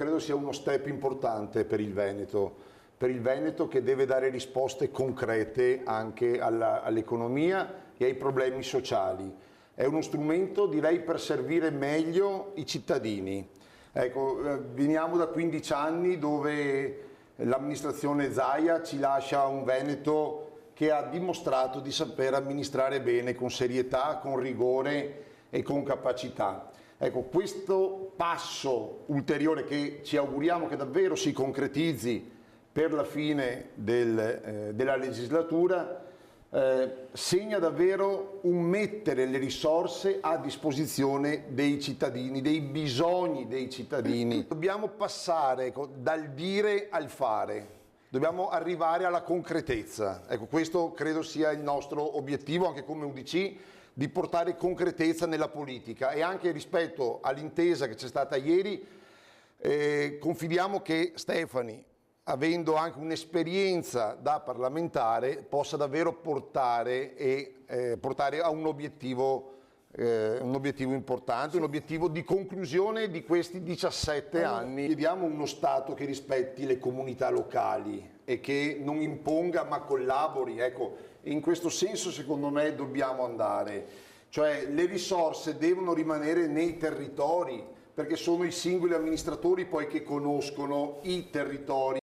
credo sia uno step importante per il Veneto che deve dare risposte concrete anche all'economia e ai problemi sociali. È uno strumento, direi, per servire meglio i cittadini. Ecco, veniamo da 15 anni dove l'amministrazione Zaia ci lascia un Veneto che ha dimostrato di saper amministrare bene, con serietà, con rigore e con capacità. Ecco, questo passo ulteriore che ci auguriamo che davvero si concretizzi per la fine della legislatura segna davvero un mettere le risorse a disposizione dei cittadini, dei bisogni dei cittadini. Dobbiamo passare dal dire al fare. Dobbiamo arrivare alla concretezza. Ecco, questo credo sia il nostro obiettivo, anche come UDC, di portare concretezza nella politica, e anche rispetto all'intesa che c'è stata ieri, confidiamo che Stefani, avendo anche un'esperienza da parlamentare, possa davvero portare a un obiettivo importante, un obiettivo di conclusione di questi 17 anni. Chiediamo uno Stato che rispetti le comunità locali e che non imponga ma collabori. Ecco, in questo senso secondo me dobbiamo andare, cioè le risorse devono rimanere nei territori, perché sono i singoli amministratori poi che conoscono i territori